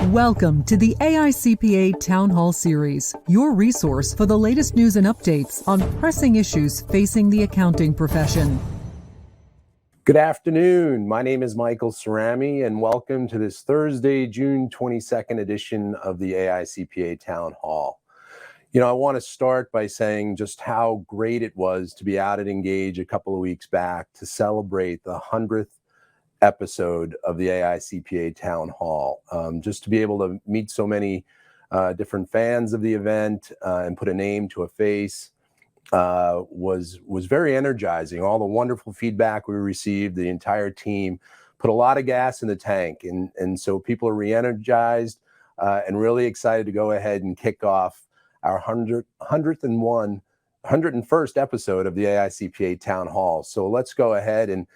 Welcome to the AICPA Town Hall Series, your resource for the latest news and updates on pressing issues facing the accounting profession. Good afternoon. My name is Michael Cerami, and welcome to this Thursday, June 22nd edition of the AICPA Town Hall. I want to start by saying just how great it was to be out at Engage a couple of weeks back to celebrate the 100th episode of the AICPA Town Hall. Just to be able to meet so many different fans of the event and put a name to a face was very energizing. All the wonderful feedback we received, the entire team put a lot of gas in the tank, and so people are re-energized and really excited to go ahead and kick off our 101st episode of the AICPA Town Hall. So let's go ahead and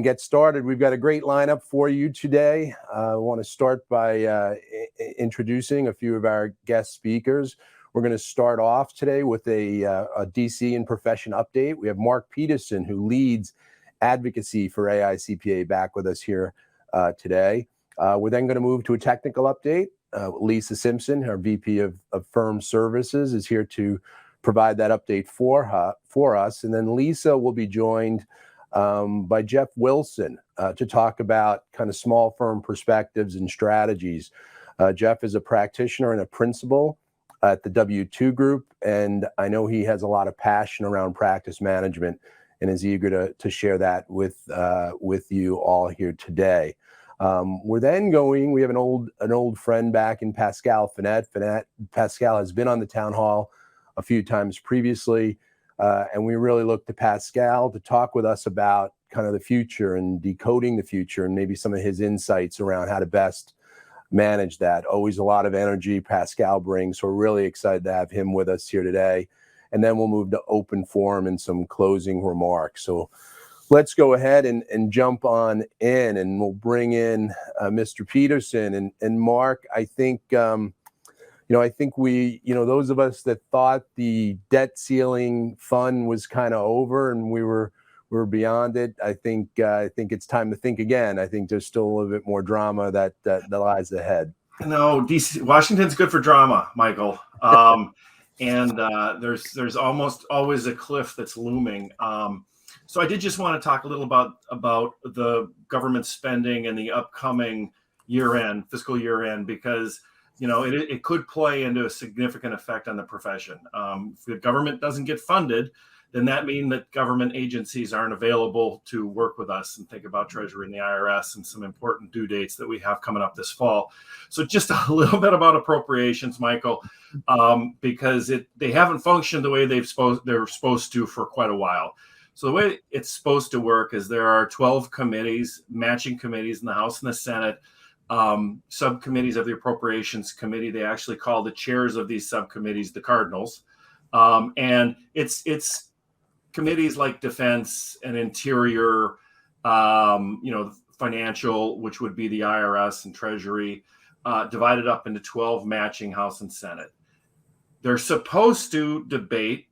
get started. We've got a great lineup for you today. I want to start by introducing a few of our guest speakers. We're going to start off today with a DC and profession update. We have Mark Peterson, who leads advocacy for AICPA, back with us here today. We're then going to move to a technical update. Lisa Simpson, our VP of Firm Services, is here to provide that update for us. And then Lisa will be joined by Jeff Wilson to talk about kind of small firm perspectives and strategies. Jeff is a practitioner and a principal at the W2 Group, and I know he has a lot of passion around practice management and is eager to share that with you all here today. We have an old friend back in Pascal Finette. Pascal has been on the town hall a few times previously, and we really look to Pascal to talk with us about kind of the future and decoding the future and maybe some of his insights around how to best manage that. Always a lot of energy Pascal brings, so we're really excited to have him with us here today. And then we'll move to open forum and some closing remarks. So let's go ahead and jump on in, and we'll bring in Mr. Peterson and Mark. I think I think we, those of us that thought the debt ceiling fun was kind of over and we were beyond it, I think it's time to think again. I think there's still a little bit more drama that lies ahead. No, Washington's good for drama, Michael. And there's almost always a cliff that's looming. So I did just want to talk a little about the government spending and the upcoming fiscal year end, because it could play into a significant effect on the profession. If the government doesn't get funded, then that means that government agencies aren't available to work with us and think about Treasury and the IRS and some important due dates that we have coming up this fall. So just a little bit about appropriations, Michael, because they haven't functioned the way they're supposed to for quite a while. So the way it's supposed to work is there are 12 committees, matching committees in the House and the Senate, subcommittees of the Appropriations Committee. They actually call the chairs of these subcommittees the Cardinals. And it's committees like Defense and Interior, Financial, which would be the IRS and Treasury, divided up into 12 matching House and Senate. They're supposed to debate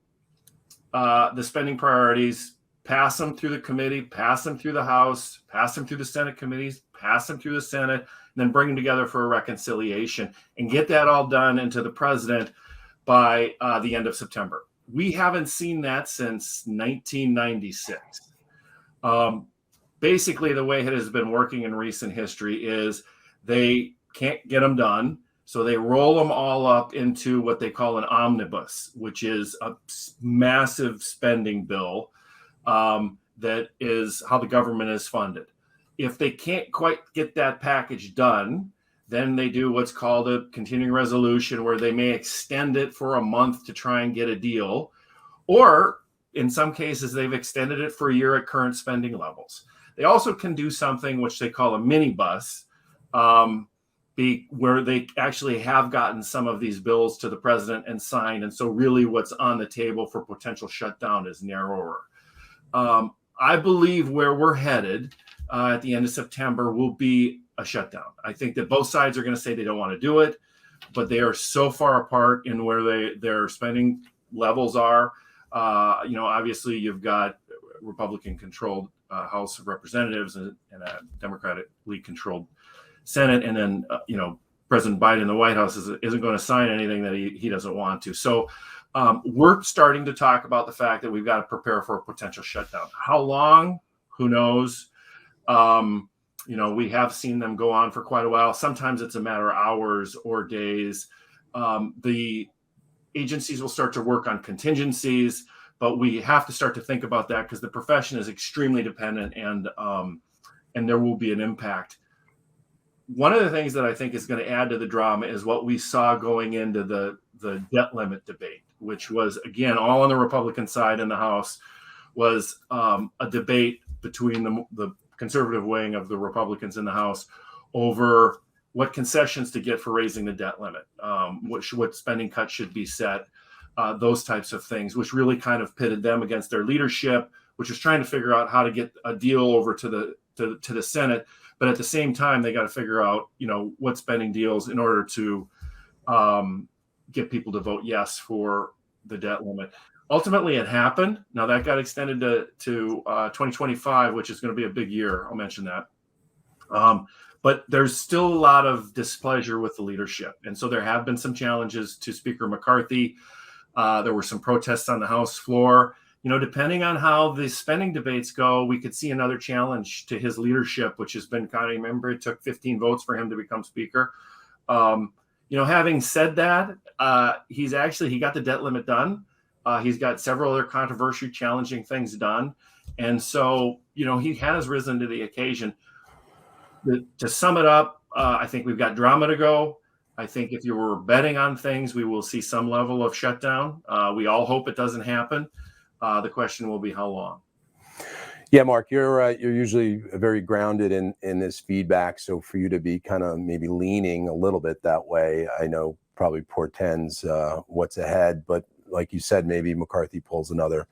the spending priorities, pass them through the committee, pass them through the House, pass them through the Senate committees, pass them through the Senate, and then bring them together for a reconciliation and get that all done into the president by the end of September. We haven't seen that since 1996. Basically, the way it has been working in recent history is they can't get them done, so they roll them all up into what they call an omnibus, which is a massive spending bill that is how the government is funded. If they can't quite get that package done, then they do what's called a continuing resolution, where they may extend it for a month to try and get a deal. Or in some cases, they've extended it for a year at current spending levels. They also can do something which they call a minibus, where they actually have gotten some of these bills to the president and signed. And so really what's on the table for potential shutdown is narrower. I believe where we're headed at the end of September will be a shutdown. I think that both sides are going to say they don't want to do it, but they are so far apart in where their spending levels are. Obviously you've got Republican-controlled House of Representatives and a Democratically controlled Senate, and then President Biden in the White House isn't going to sign anything that he doesn't want to. So we're starting to talk about the fact that we've got to prepare for a potential shutdown. How long? Who knows? We have seen them go on for quite a while. Sometimes it's a matter of hours or days. The agencies will start to work on contingencies, but we have to start to think about that because the profession is extremely dependent, and there will be an impact. One of the things that I think is going to add to the drama is what we saw going into the debt limit debate, which was, again, all on the Republican side in the House, was a debate between the conservative wing of the Republicans in the House over what concessions to get for raising the debt limit, what spending cuts should be set, those types of things, which really kind of pitted them against their leadership, which was trying to figure out how to get a deal over to the Senate. But at the same time, they got to figure out, what spending deals in order to get people to vote yes for the debt limit. Ultimately, it happened. Now that got extended to 2025, which is going to be a big year. I'll mention that. But there's still a lot of displeasure with the leadership. And so there have been some challenges to Speaker McCarthy. There were some protests on the House floor. Depending on how the spending debates go, we could see another challenge to his leadership, which has been kind of, remember, it took 15 votes for him to become Speaker. Having said that, he got the debt limit done. He's got several other controversial, challenging things done. And so, he has risen to the occasion. To sum it up, I think we've got drama to go. I think if you were betting on things, we will see some level of shutdown. We all hope it doesn't happen. The question will be how long. Yeah, Mark, you're usually very grounded in this feedback. So for you to be kind of maybe leaning a little bit that way, I know probably portends what's ahead. But like you said, maybe McCarthy pulls another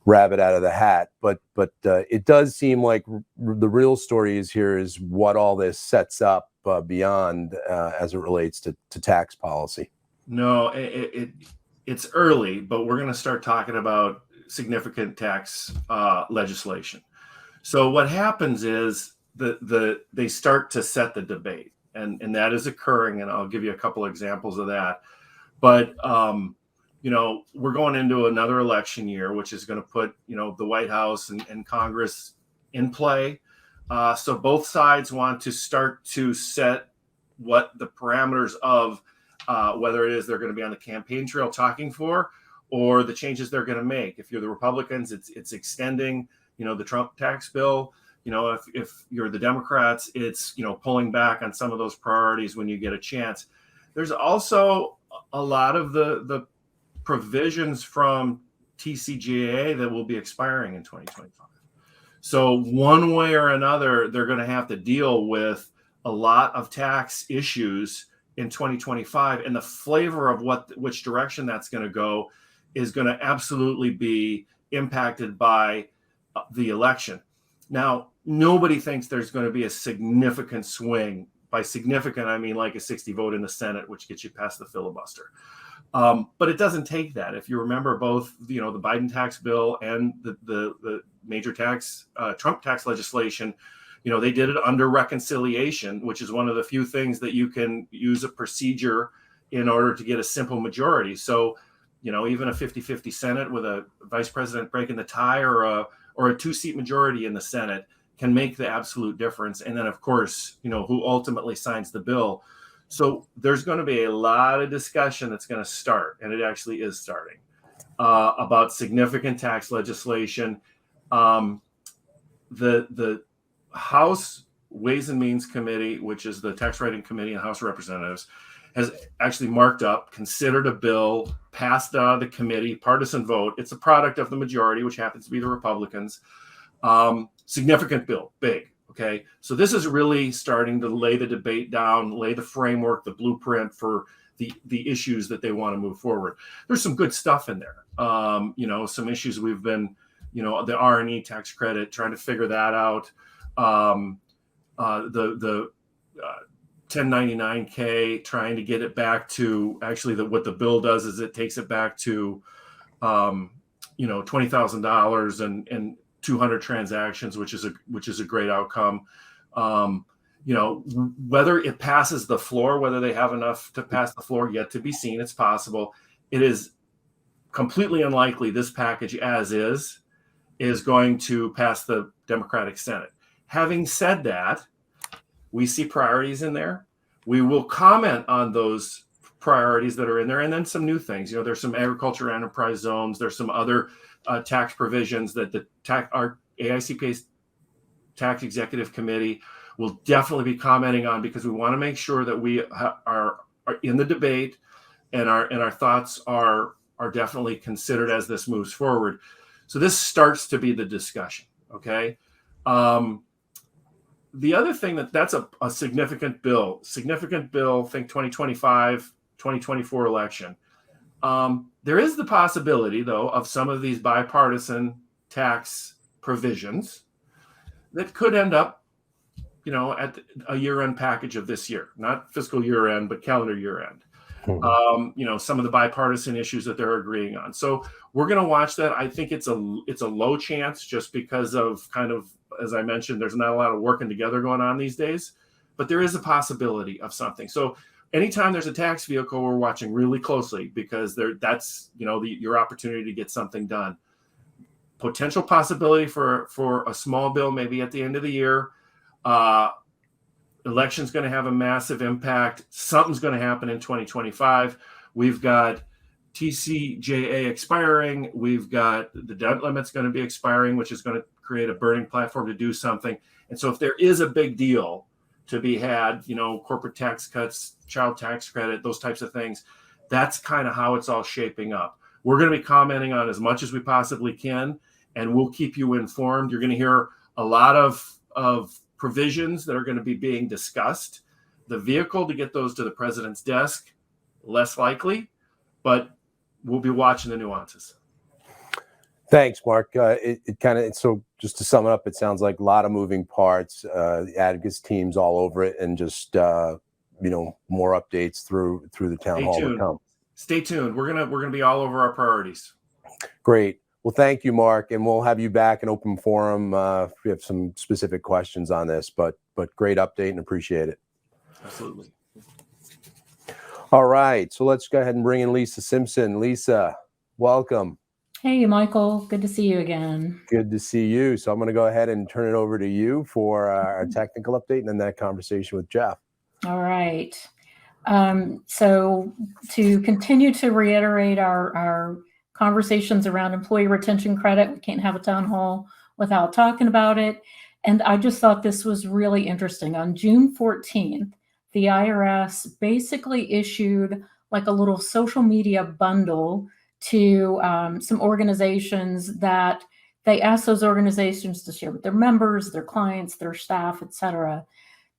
rabbit out of the hat. But it does seem like the real story is what all this sets up beyond as it relates to tax policy. No, it's early, but we're going to start talking about significant tax legislation. So what happens is they start to set the debate, and that is occurring, and I'll give you a couple examples of that. But we're going into another election year, which is going to put the White House and Congress in play. So both sides want to start to set what the parameters of whether it is they're going to be on the campaign trail talking for, or the changes they're going to make. If you're the Republicans, it's extending, the Trump tax bill. If you're the Democrats, it's, pulling back on some of those priorities when you get a chance. There's also a lot of the provisions from TCJA that will be expiring in 2025. So one way or another, they're going to have to deal with a lot of tax issues in 2025, and the flavor of which direction that's going to go is going to absolutely be impacted by the election. Now, nobody thinks there's going to be a significant swing. By significant, I mean like a 60 vote in the Senate, which gets you past the filibuster. But it doesn't take that. If you remember, both the Biden tax bill and the major tax Trump tax legislation, they did it under reconciliation, which is one of the few things that you can use a procedure in order to get a simple majority. So, even a 50-50 Senate with a vice president breaking the tie, or a two-seat majority in the Senate can make the absolute difference. And then, of course, who ultimately signs the bill. So there's going to be a lot of discussion that's going to start, and it actually is starting, about significant tax legislation. The House Ways and Means Committee, which is the tax writing committee in House of Representatives, has actually marked up, considered a bill, passed out of the committee, partisan vote. It's a product of the majority, which happens to be the Republicans. Significant bill, big. Okay, so this is really starting to lay the debate down, lay the framework, the blueprint for the issues that they want to move forward. There's some good stuff in there. Some issues we've been, the R&E tax credit, trying to figure that out. The 1099K, trying to get it back to actually what the bill does is it takes it back to, $20,000 and 200 transactions, which is a great outcome. whether it passes the floor, whether they have enough to pass the floor, yet to be seen. It's possible. It is completely unlikely this package as is going to pass the Democratic Senate. Having said that, we see priorities in there. We will comment on those priorities that are in there, and then some new things. There's some agriculture enterprise zones. There's some other tax provisions that our AICPA's Tax Executive Committee will definitely be commenting on, because we want to make sure that we are in the debate, and our thoughts are definitely considered as this moves forward. So this starts to be the discussion. Okay. The other thing that's a significant bill, think 2025, 2024 election. There is the possibility, though, of some of these bipartisan tax provisions that could end up, at a year-end package of this year, not fiscal year-end, but calendar year-end. Some of the bipartisan issues that they're agreeing on. So we're going to watch that. I think it's a low chance, just because of kind of, as I mentioned, there's not a lot of working together going on these days, but there is a possibility of something. So anytime there's a tax vehicle, we're watching really closely, because that's your opportunity to get something done. Potential possibility for a small bill maybe at the end of the year. Election's going to have a massive impact. Something's going to happen in 2025. We've got TCJA expiring. We've got the debt limit's going to be expiring, which is going to create a burning platform to do something. And so if there is a big deal to be had, corporate tax cuts, child tax credit, those types of things, that's kind of how it's all shaping up. We're going to be commenting on as much as we possibly can, and we'll keep you informed. You're going to hear a lot of provisions that are going to be being discussed. The vehicle to get those to the president's desk, less likely, but we'll be watching the nuances. Thanks, Mark. So just to sum it up, it sounds like a lot of moving parts, the advocates teams all over it, and just more updates through the town hall to come. Stay tuned. We're gonna be all over our priorities. Great. Well, thank you, Mark, and we'll have you back in open forum if we have some specific questions on this. But great update, and appreciate it. Absolutely. All right, so let's go ahead and bring in Lisa Simpson. Lisa, welcome. Hey, Michael. Good to see you again. Good to see you. So I'm going to go ahead and turn it over to you for our technical update, and then that conversation with Jeff. All right. So to continue to reiterate our conversations around employee retention credit, we can't have a town hall without talking about it. And I just thought this was really interesting. On June 14th, the IRS basically issued like a little social media bundle to some organizations that they asked those organizations to share with their members, their clients, their staff, et cetera,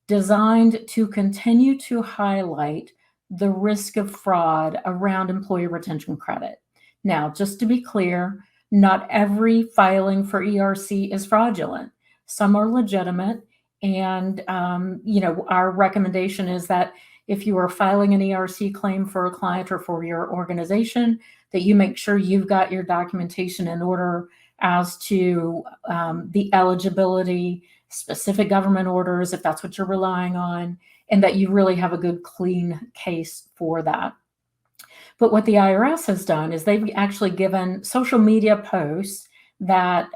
designed to continue to highlight the risk of fraud around employee retention credit. Now, just to be clear, not every filing for ERC is fraudulent. Some are legitimate. And, our recommendation is that if you are filing an ERC claim for a client or for your organization, that you make sure you've got your documentation in order as to the eligibility, specific government orders, if that's what you're relying on, and that you really have a good, clean case for that. But what the IRS has done is they've actually given social media posts that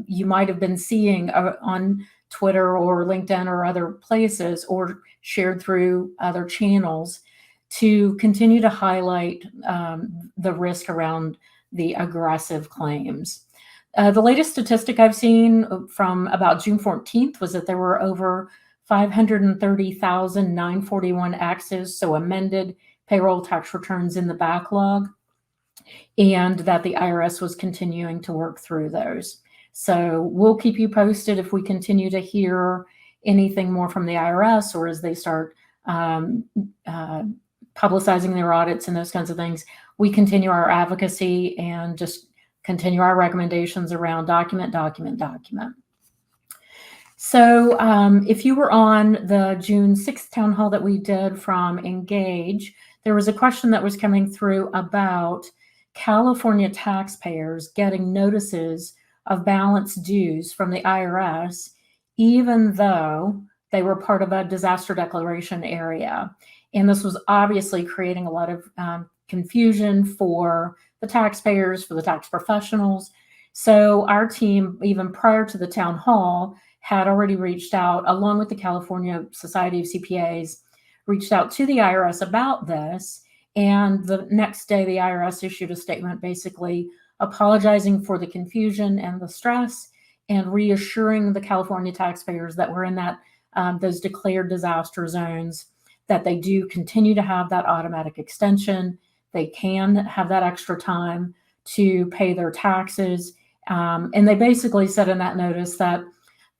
you might have been seeing on Twitter or LinkedIn or other places, or shared through other channels, to continue to highlight the risk around the aggressive claims. The latest statistic I've seen from about June 14th was that there were over 530,941 active, so amended payroll tax returns in the backlog, and that the IRS was continuing to work through those. So we'll keep you posted if we continue to hear anything more from the IRS, or as they start publicizing their audits and those kinds of things. We continue our advocacy and just continue our recommendations around document. So if you were on the June 6th town hall that we did from Engage, there was a question that was coming through about California taxpayers getting notices of balance dues from the IRS, even though they were part of a disaster declaration area. And this was obviously creating a lot of confusion for the taxpayers, for the tax professionals. So our team, even prior to the town hall, had already reached out, along with the California Society of CPAs, reached out to the IRS about this. And the next day, the IRS issued a statement basically apologizing for the confusion and the stress and reassuring the California taxpayers that were in that those declared disaster zones that they do continue to have that automatic extension. They can have that extra time to pay their taxes. And they basically said in that notice that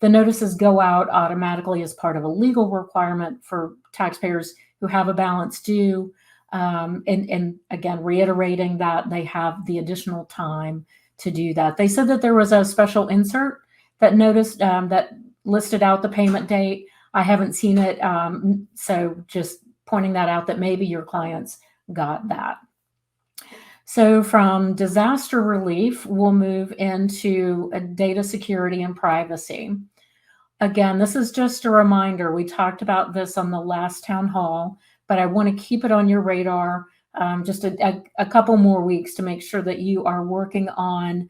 the notices go out automatically as part of a legal requirement for taxpayers who have a balance due. And again, reiterating that they have the additional time to do that. They said that there was a special insert that noticed that listed out the payment date. I haven't seen it. So just pointing that out that maybe your clients got that. So from disaster relief, we'll move into data security and privacy. Again, this is just a reminder. We talked about this on the last town hall, but I want to keep it on your radar just a couple more weeks to make sure that you are working on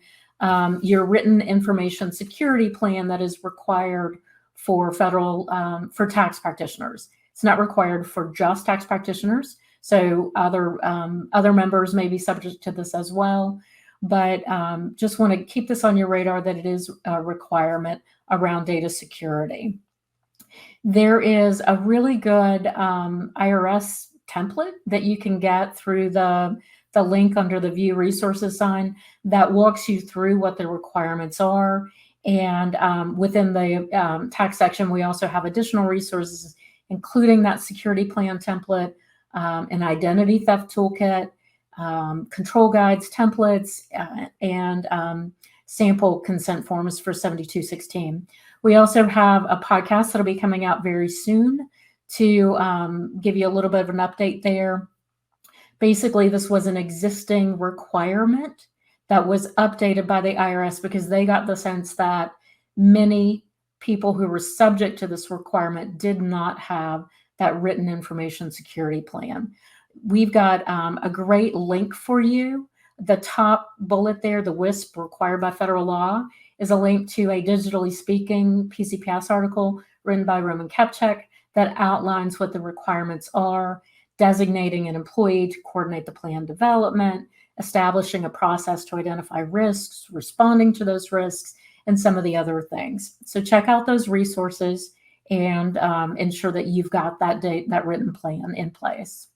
your written information security plan that is required for federal, for tax practitioners. It's not required for just tax practitioners. So other members may be subject to this as well, but just want to keep this on your radar that it is a requirement around data security. There is a really good IRS template that you can get through the link under the View Resources sign that walks you through what the requirements are. And within the tax section, we also have additional resources, including that security plan template, an identity theft toolkit, control guides, templates, and sample consent forms for 7216. We also have a podcast that'll be coming out very soon to give you a little bit of an update there. Basically, this was an existing requirement that was updated by the IRS because they got the sense that many people who were subject to this requirement did not have that written information security plan. We've got a great link for you. The top bullet there, the WISP required by federal law, is a link to a Digitally Speaking PCPS article written by Roman Kepchek that outlines what the requirements are, designating an employee to coordinate the plan development, establishing a process to identify risks, responding to those risks, and some of the other things. So check out those resources and ensure that you've got that written plan in place.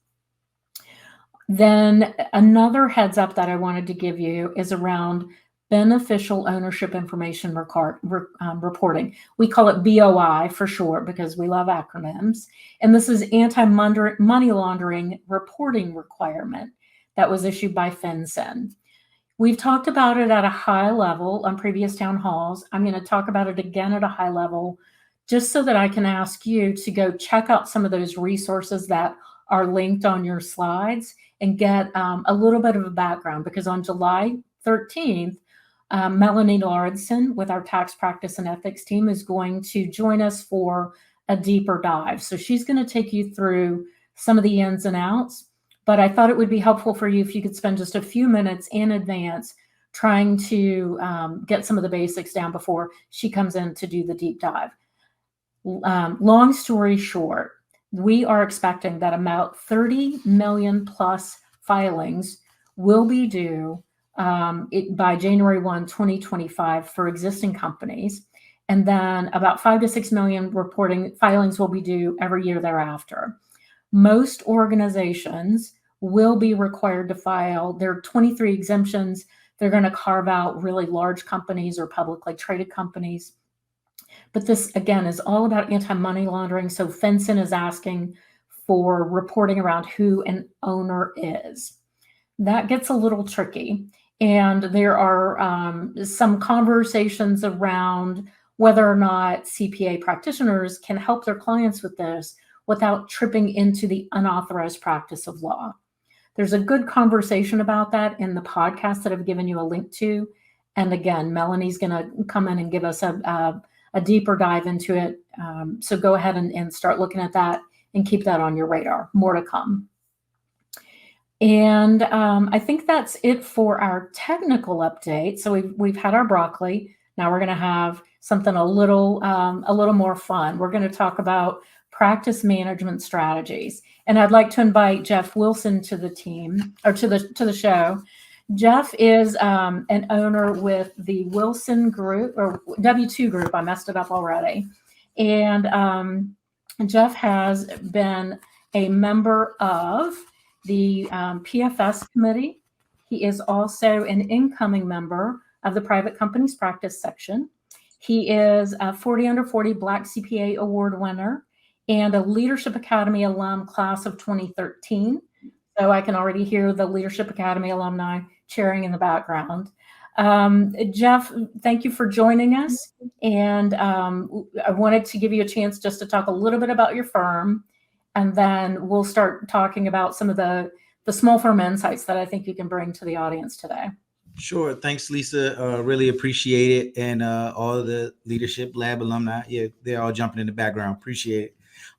Then another heads up that I wanted to give you is around beneficial ownership information reporting. We call it BOI for short because we love acronyms. And this is anti-money laundering reporting requirement that was issued by FinCEN. We've talked about it at a high level on previous town halls. I'm going to talk about it again at a high level, just so that I can ask you to go check out some of those resources that are linked on your slides and get a little bit of a background, because on July 13th, Melanie Lauridsen with our tax practice and ethics team is going to join us for a deeper dive. So she's going to take you through some of the ins and outs, but I thought it would be helpful for you if you could spend just a few minutes in advance trying to get some of the basics down before she comes in to do the deep dive. Long story short, we are expecting that about 30 million plus filings will be due by January 1, 2025 for existing companies. And then about 5 to 6 million reporting filings will be due every year thereafter. Most organizations will be required to file. There are 23 exemptions. They're going to carve out really large companies or publicly traded companies. But this, again, is all about anti-money laundering. So FinCEN is asking for reporting around who an owner is. That gets a little tricky. And there are some conversations around whether or not CPA practitioners can help their clients with this without tripping into the unauthorized practice of law. There's a good conversation about that in the podcast that I've given you a link to. And again, Melanie's going to come in and give us a a deeper dive into it. So go ahead and start looking at that and keep that on your radar. More to come. And I think that's it for our technical update. So we've had our broccoli. Now we're going to have something a little more fun. We're going to talk about practice management strategies. And I'd like to invite Jeff Wilson to the team, or to the show. Jeff is an owner with the Wilson Group, or W2 Group. I messed it up already. And Jeff has been a member of the PFS committee. He is also an incoming member of the private companies practice section. He is a 40 under 40 Black CPA award winner and a Leadership Academy alum class of 2013. So I can already hear the Leadership Academy alumni cheering in the background. Jeff, thank you for joining us. And I wanted to give you a chance just to talk a little bit about your firm, and then we'll start talking about some of the small firm insights that I think you can bring to the audience today. Sure. Thanks, Lisa. Really appreciate it. And all of the Leadership Lab alumni, yeah, they're all jumping in the background. Appreciate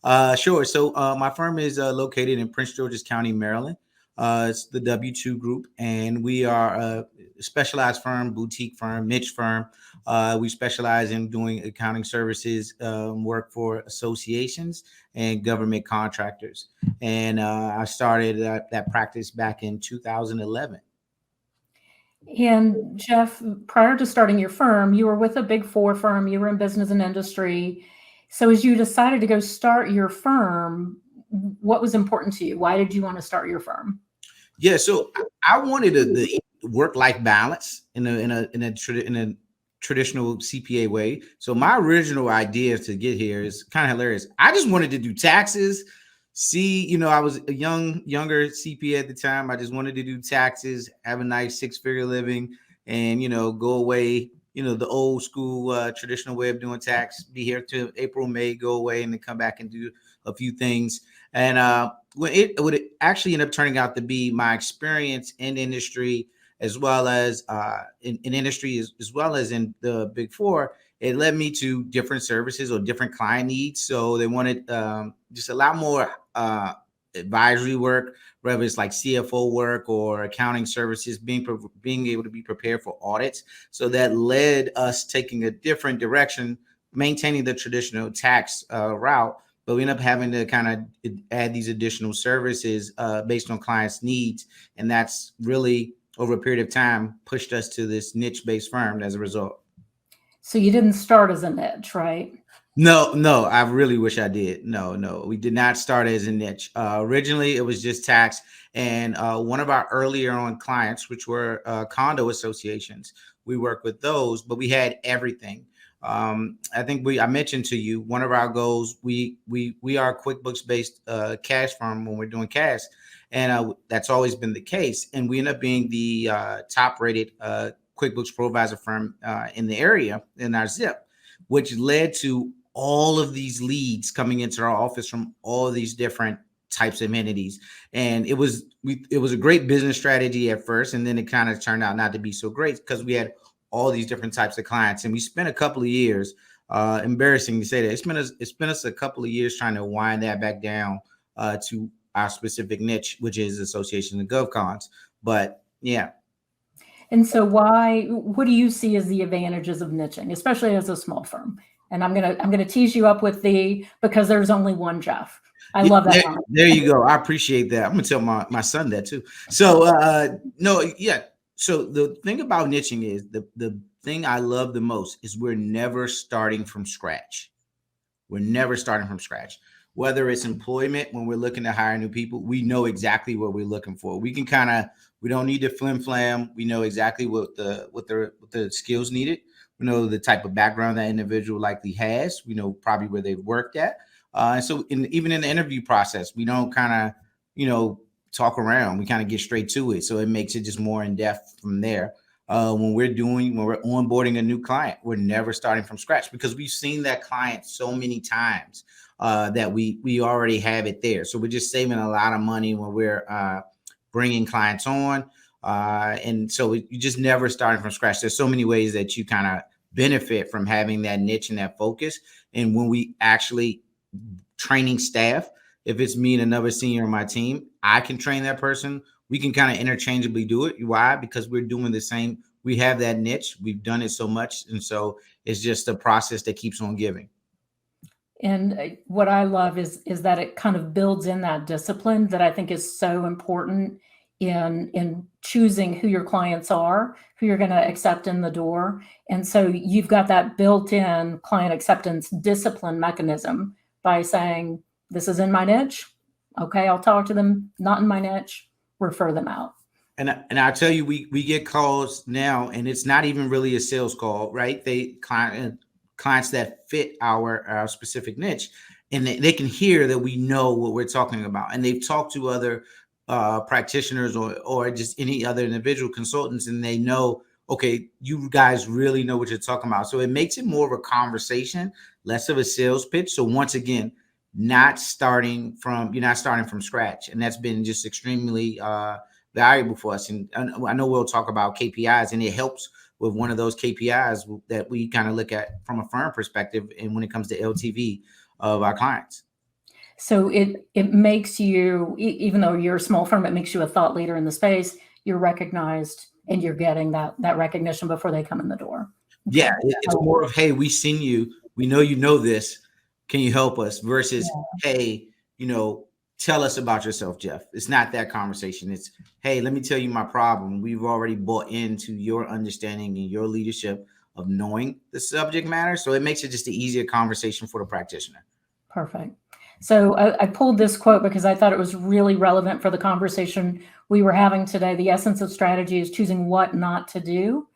it. Sure. So my firm is located in Prince George's County, Maryland. It's the W2 Group, and we are a specialized firm, boutique firm, niche firm. We specialize in doing accounting services, work for associations and government contractors. And I started that practice back in 2011. And Jeff, prior to starting your firm, you were with a Big Four firm. You were in business and industry. So as you decided to go start your firm, what was important to you? Why did you want to start your firm? Yeah, so I wanted the work-life balance in a traditional CPA way. So my original idea to get here is kind of hilarious. I just wanted to do taxes. I was a younger CPA at the time. I just wanted to do taxes, have a nice 6-figure living, and go away. The old school traditional way of doing tax. Be here till April, May, go away, and then come back and do a few things. And it would actually end up turning out to be my experience in industry, as well as in industry, as well as in the Big Four. It led me to different services or different client needs. So they wanted just a lot more advisory work, whether it's like CFO work or accounting services, being able to be prepared for audits. So that led us taking a different direction, maintaining the traditional tax route, but we end up having to kind of add these additional services based on clients' needs. And that's really, over a period of time, pushed us to this niche-based firm as a result. So you didn't start as a niche, right? No, I really wish I did. No, we did not start as a niche. Originally, it was just tax. And one of our earlier on clients, which were condo associations, we worked with those, but we had everything. I think I mentioned to you, one of our goals, we are a QuickBooks based cash firm when we're doing cash. And that's always been the case. And we end up being the top rated QuickBooks ProAdvisor firm in the area, in our zip, which led to all of these leads coming into our office from all of these different types of entities. And it was a great business strategy at first. And then it kind of turned out not to be so great because we had all these different types of clients. And we spent a couple of years, embarrassing to say that, it's been us a couple of years trying to wind that back down to our specific niche, which is association and GovCons. But yeah. And so what do you see as the advantages of niching, especially as a small firm? And I'm gonna tease you up with because there's only one Jeff. I love that. There you go. I appreciate that. I'm gonna tell my son that too. So So the thing about niching is the thing I love the most is we're never starting from scratch. We're never starting from scratch. Whether it's employment, when we're looking to hire new people, we know exactly what we're looking for. We can we don't need to flim flam. We know exactly what the skills needed. We know the type of background that individual likely has. We know probably where they've worked at. And so even in the interview process, we don't talk around. We kind of get straight to it. So it makes it just more in depth from there. When we're onboarding a new client, we're never starting from scratch because we've seen that client so many times that we already have it there. So we're just saving a lot of money when we're bringing clients on. And so you just never starting from scratch. There's so many ways that you kind of benefit from having that niche and that focus. And when we actually training staff, if it's me and another senior on my team, I can train that person. We can kind of interchangeably do it. Why? Because we're doing the same. We have that niche. We've done it so much. And so it's just a process that keeps on giving. And what I love is that it kind of builds in that discipline that I think is so important in choosing who your clients are, who you're going to accept in the door. And so you've got that built-in client acceptance discipline mechanism by saying, this is in my niche. Okay, I'll talk to them. Not in my niche, refer them out. And I'll tell you, we get calls now, and it's not even really a sales call, right? Clients that fit our specific niche, and they can hear that we know what we're talking about, and they've talked to other practitioners or just any other individual consultants, and they know, okay, you guys really know what you're talking about. So it makes it more of a conversation, less of a sales pitch. So once again, you're not starting from scratch, and that's been just extremely valuable for us. And I know we'll talk about KPIs, and it helps with one of those KPIs that we kind of look at from a firm perspective, and when it comes to LTV of our clients. So it makes you, even though you're a small firm, it makes you a thought leader in the space. You're recognized, and you're getting that recognition before they come in the door. Yeah, it's more of, hey, we've seen you, we know you know this, can you help us? Versus, hey, tell us about yourself, Jeff. It's not that conversation. It's, hey, let me tell you my problem. We've already bought into your understanding and your leadership of knowing the subject matter. So it makes it just an easier conversation for the practitioner. Perfect. So I pulled this quote because I thought it was really relevant for the conversation we were having today. The essence of strategy is choosing what not to do.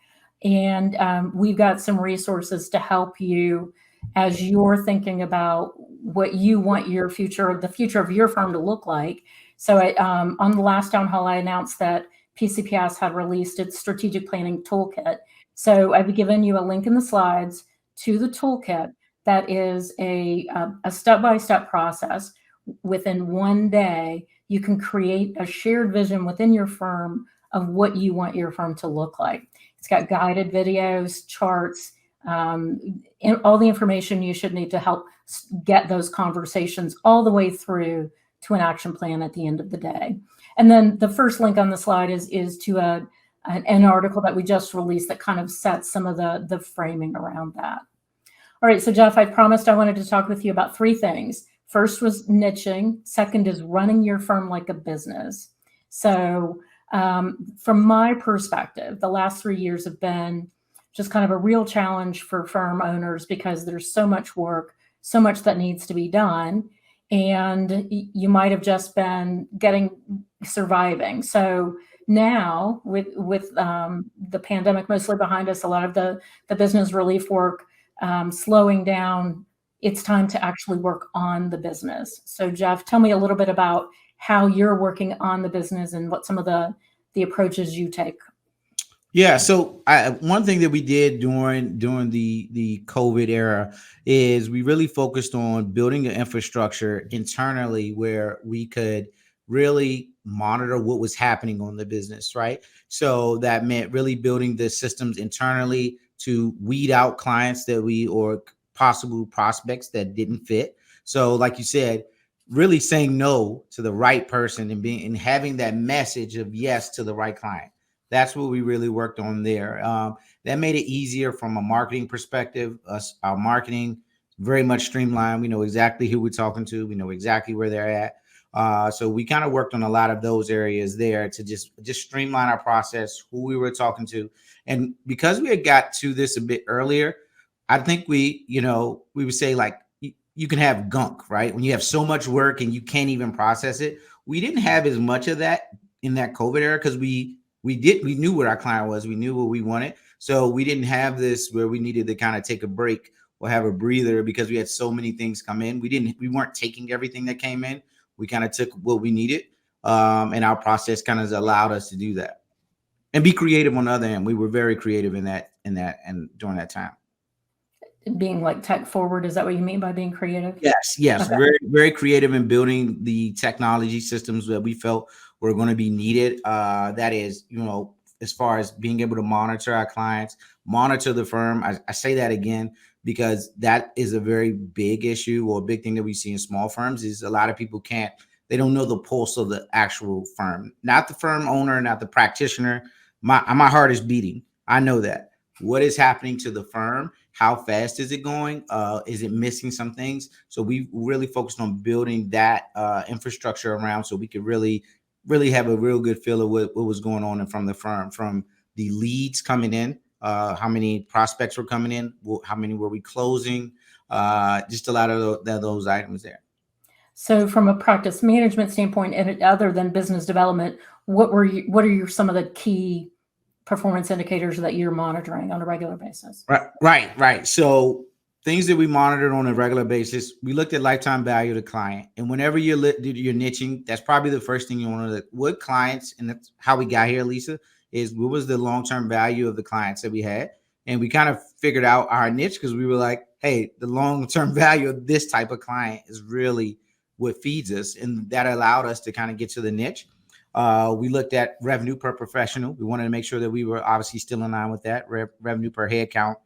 And we've got some resources to help you as you're thinking about what you want the future of your firm to look like. So on the last town hall, I announced that PCPS had released its strategic planning toolkit. So I've given you a link in the slides to the toolkit that is a step-by-step process. Within one day, you can create a shared vision within your firm of what you want your firm to look like. It's got guided videos, charts, and all the information you should need to help get those conversations all the way through to an action plan at the end of the day. And then the first link on the slide is to an article that we just released that kind of sets some of the framing around that. All right, so Jeff, I promised I wanted to talk with you about three things. First was niching. Second is running your firm like a business. So from my perspective, the last 3 years have been just kind of a real challenge for firm owners because there's so much work, so much that needs to be done. And you might have just been surviving. So now with the pandemic mostly behind us, a lot of the business relief work slowing down, it's time to actually work on the business. So Jeff, tell me a little bit about how you're working on the business and what some of the approaches you take. Yeah. So one thing that we did during the COVID era is we really focused on building an infrastructure internally where we could really monitor what was happening on the business, right? So that meant really building the systems internally to weed out clients or possible prospects that didn't fit. So like you said, really saying no to the right person and having that message of yes to the right client. That's what we really worked on there. That made it easier from a marketing perspective. Our marketing very much streamlined. We know exactly who we're talking to. We know exactly where they're at. So we kind of worked on a lot of those areas there to just streamline our process, who we were talking to. And because we had got to this a bit earlier, I think we would say like, you can have gunk, right? When you have so much work and you can't even process it. We didn't have as much of that in that COVID era because we knew what our client was. We knew what we wanted. So we didn't have this where we needed to kind of take a break or have a breather because we had so many things come in. We weren't taking everything that came in. We kind of took what we needed. And our process kind of allowed us to do that and be creative on the other end. We were very creative in that and during that time. Being like tech forward, is that what you mean by being creative? Yes. Okay. Very, very creative in building the technology systems that we felt were going to be needed. That is, as far as being able to monitor our clients, monitor the firm. I say that again because that is a very big issue, or a big thing that we see in small firms is a lot of people they don't know the pulse of the actual firm, not the firm owner, not the practitioner. My heart is beating. I know that. What is happening to the firm? How fast is it going? Is it missing some things? So we really focused on building that infrastructure around, so we could really have a real good feel of what was going on from the firm, from the leads coming in, how many prospects were coming in, how many were we closing, just a lot of those items there. So from a practice management standpoint, and other than business development, what are some of the key performance indicators that you're monitoring on a regular basis? Right. So things that we monitored on a regular basis, we looked at lifetime value of the client. And whenever you're niching, that's probably the first thing you want to look. What clients, and that's how we got here, Lisa, is what was the long-term value of the clients that we had? And we kind of figured out our niche because we were like, hey, the long-term value of this type of client is really what feeds us. And that allowed us to kind of get to the niche. We looked at revenue per professional. We wanted to make sure that we were obviously still in line with that revenue per head count.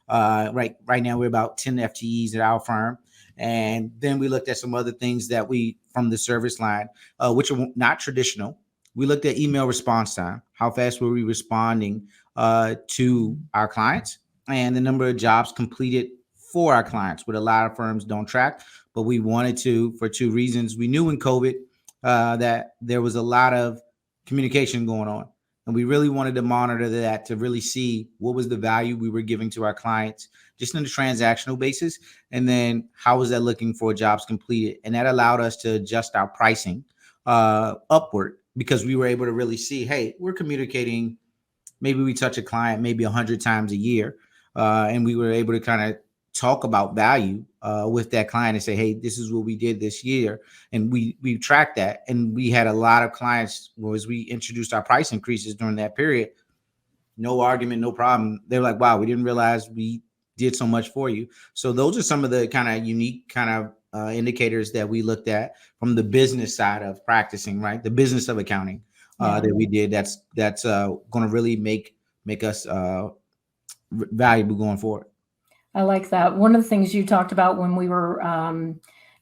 Right now we're about 10 FTEs at our firm. And then we looked at some other things that from the service line, which are not traditional. We looked at email response time. How fast were we responding to our clients, and the number of jobs completed for our clients, what a lot of firms don't track, but we wanted to, for two reasons. We knew in COVID that there was a lot of communication going on, and we really wanted to monitor that to really see what was the value we were giving to our clients just on a transactional basis, and then how was that looking for jobs completed. And that allowed us to adjust our pricing upward, because we were able to really see, hey, we're communicating, maybe we touch a client maybe 100 times a year, and we were able to kind of talk about value with that client and say, hey, this is what we did this year. And we tracked that. And we had a lot of clients, as we introduced our price increases during that period, no argument, no problem. They're like, wow, we didn't realize we did so much for you. So those are some of the kind of unique kind of indicators that we looked at from the business side of practicing, right? The business of accounting that we did. That's going to really make us valuable going forward. I like that. One of the things you talked about when we were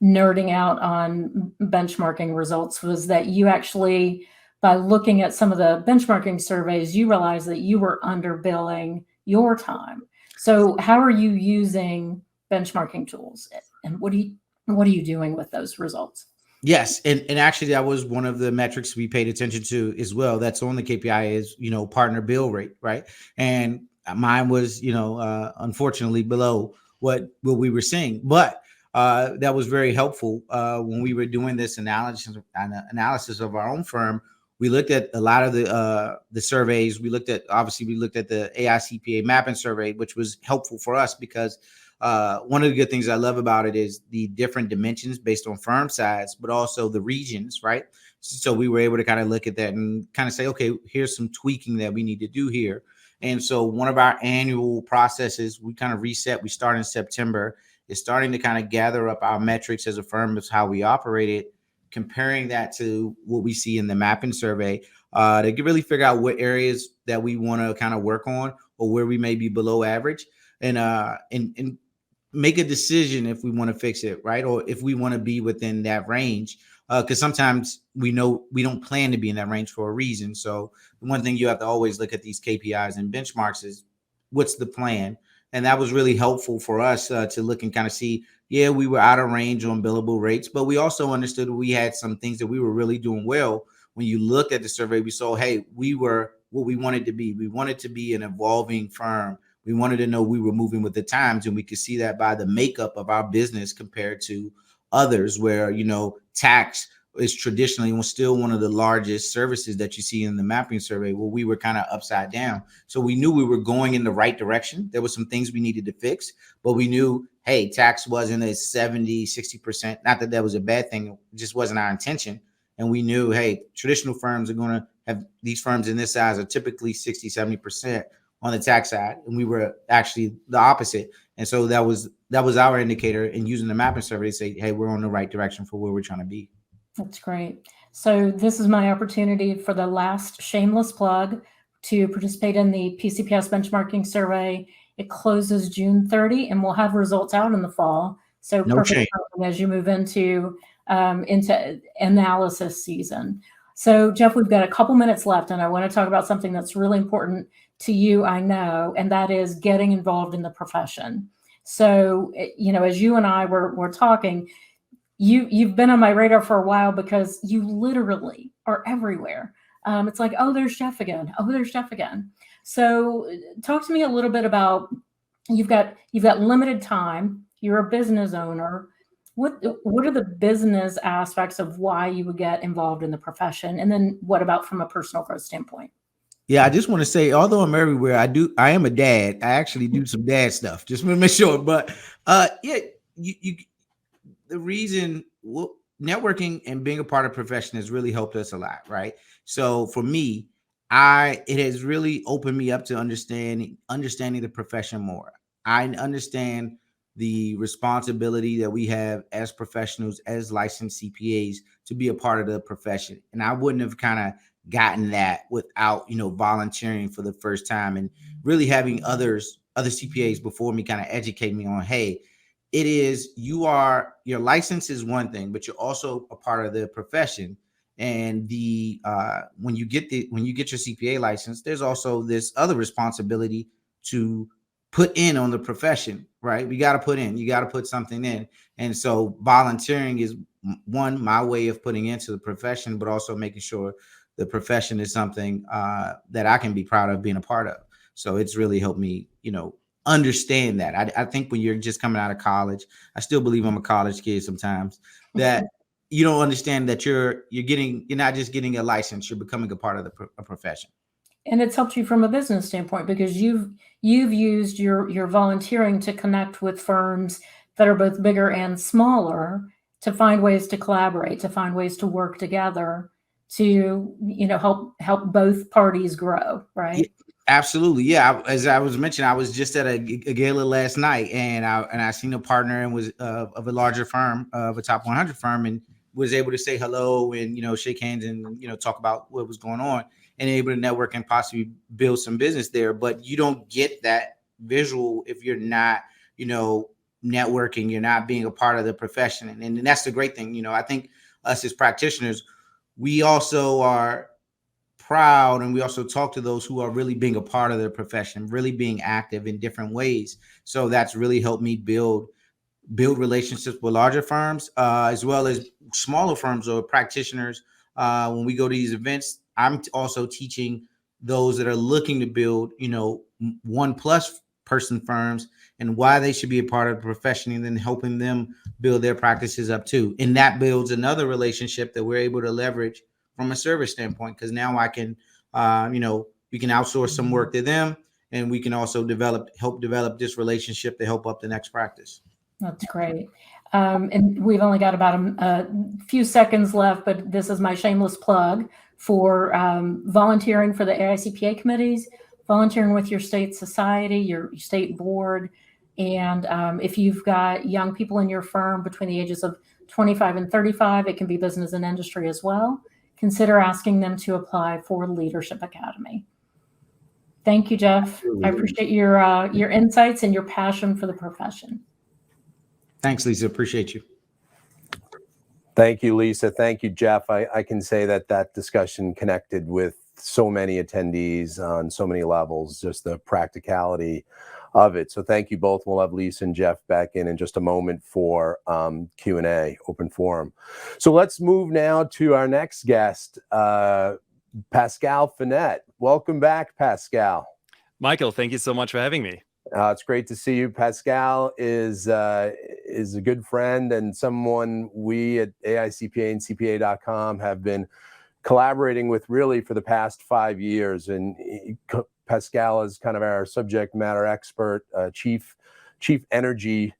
nerding out on benchmarking results was that you actually, by looking at some of the benchmarking surveys, you realized that you were underbilling your time. So how are you using benchmarking tools, and what are you doing with those results? Yes. And actually that was one of the metrics we paid attention to as well. That's on the KPI is, partner bill rate. Right. And mine was, unfortunately below what we were seeing, but that was very helpful when we were doing this analysis of our own firm. We looked at a lot of the surveys. We looked at the AICPA mapping survey, which was helpful for us because one of the good things I love about it is the different dimensions based on firm size, but also the regions, right? So we were able to kind of look at that and kind of say, okay, here's some tweaking that we need to do here. And so one of our annual processes, we kind of reset. We start in September. Is starting to kind of gather up our metrics as a firm as how we operated, comparing that to what we see in the mapping survey to really figure out what areas that we want to kind of work on or where we may be below average, and make a decision if we want to fix it, right? Or if we want to be within that range. Because sometimes we know we don't plan to be in that range for a reason. So the one thing you have to always look at these KPIs and benchmarks is what's the plan? And that was really helpful for us to look and kind of see, yeah, we were out of range on billable rates, but we also understood we had some things that we were really doing well. When you looked at the survey, we saw, hey, we were what we wanted to be. We wanted to be an evolving firm. We wanted to know we were moving with the times, and we could see that by the makeup of our business compared to others where, tax is traditionally still one of the largest services that you see in the mapping survey. Well, we were kind of upside down. So we knew we were going in the right direction. There were some things we needed to fix, but we knew, hey, tax wasn't a 70, 60%. Not that that was a bad thing. It just wasn't our intention. And we knew, hey, traditional firms are going to have, these firms in this size are typically 60, 70% on the tax side. And we were actually the opposite. And so that was our indicator in using the mapping survey to say, hey, we're on the right direction for where we're trying to be. That's great. So this is my opportunity for the last shameless plug to participate in the PCPS benchmarking survey. It closes June 30, and we'll have results out in the fall. So No perfect change. timing as you move into analysis season. So Jeff, we've got a couple minutes left, and I want to talk about something that's really important to you, I know, and that is getting involved in the profession. So, as you and I were talking, you've been on my radar for a while because you literally are everywhere. It's like, oh, there's Jeff again. Oh, there's Jeff again. So talk to me a little bit about, you've got limited time. You're a business owner. What are the business aspects of why you would get involved in the profession? And then what about from a personal growth standpoint? Yeah, I just want to say, although I'm everywhere, I am a dad. I actually do some dad stuff. Just want to make sure. But the reason networking and being a part of the profession has really helped us a lot, right? So for me, it has really opened me up to understanding the profession more. I understand the responsibility that we have as professionals, as licensed CPAs, to be a part of the profession. And I wouldn't have kind of gotten that without, volunteering for the first time and really having other CPAs before me kind of educate me on, hey, your license is one thing, but you're also a part of the profession. And when you get your CPA license, there's also this other responsibility to put in on the profession, right? You got to put something in. And so volunteering is one, my way of putting into the profession, but also making sure the profession is something that I can be proud of being a part of. So it's really helped me, understand that. I think when you're just coming out of college, I still believe I'm a college kid sometimes, that you don't understand that you're not just getting a license, you're becoming a part of a profession. And it's helped you from a business standpoint because you've used your volunteering to connect with firms that are both bigger and smaller, to find ways to collaborate, to find ways to work together, to help both parties grow, right? Yeah, absolutely. Yeah, as I was mentioning, I was just at a gala last night, and I seen a partner and was of a larger firm, of a top 100 firm, and was able to say hello and shake hands and talk about what was going on, and able to network and possibly build some business there. But you don't get that visual if you're not networking, you're not being a part of the profession, and that's the great thing. I think us as practitioners, we also are proud, and we also talk to those who are really being a part of their profession, really being active in different ways. So that's really helped me build relationships with larger firms, as well as smaller firms or practitioners. When we go to these events, I'm also teaching those that are looking to build, 1+ person firms, and why they should be a part of the profession, and then helping them build their practices up too. And that builds another relationship that we're able to leverage from a service standpoint, because now I can, we can outsource some work to them, and we can also help develop this relationship to help up the next practice. That's great. And we've only got about a few seconds left, but this is my shameless plug for volunteering for the AICPA committees, volunteering with your state society, your state board. And if you've got young people in your firm between the ages of 25 and 35, it can be business and industry as well. Consider asking them to apply for Leadership Academy. Thank you, Jeff. I appreciate your insights and your passion for the profession. Thanks, Lisa. Appreciate you. Thank you, Lisa. Thank you, Jeff. I can say that discussion connected with so many attendees on so many levels, just the practicality of it. So thank you both. We'll have Lisa and Jeff back in just a moment for Q&A, open forum. So let's move now to our next guest, Pascal Finette. Welcome back, Pascal. Michael, thank you so much for having me. It's great to see you. Pascal is a good friend and someone we at AICPA and CPA.com have been collaborating with really for the past 5 years. And Pascal is kind of our subject matter expert, chief energy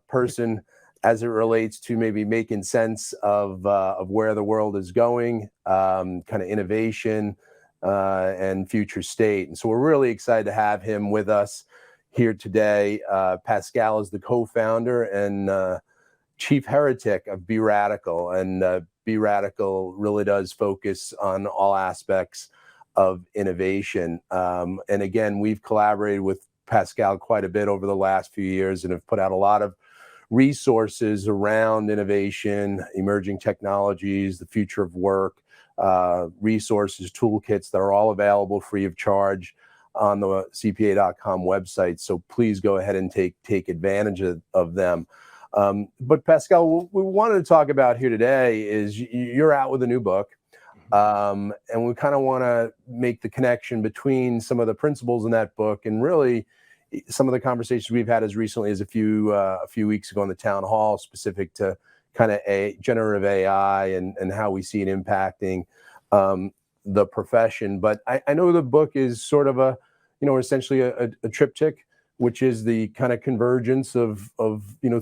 person as it relates to maybe making sense of where the world is going, kind of innovation and future state. And so we're really excited to have him with us here today. Pascal is the co-founder and chief heretic of Be Radical, and Be Radical really does focus on all aspects of innovation. And again, we've collaborated with Pascal quite a bit over the last few years and have put out a lot of resources around innovation, emerging technologies, the future of work, resources, toolkits that are all available free of charge on the CPA.com website. So please go ahead and take advantage of them. But Pascal, what we wanted to talk about here today is you're out with a new book. And we kind of want to make the connection between some of the principles in that book and really some of the conversations we've had as recently as a few weeks ago in the town hall, specific to kind of generative AI and how we see it impacting the profession. But I know the book is sort of essentially a triptych, which is the kind of convergence of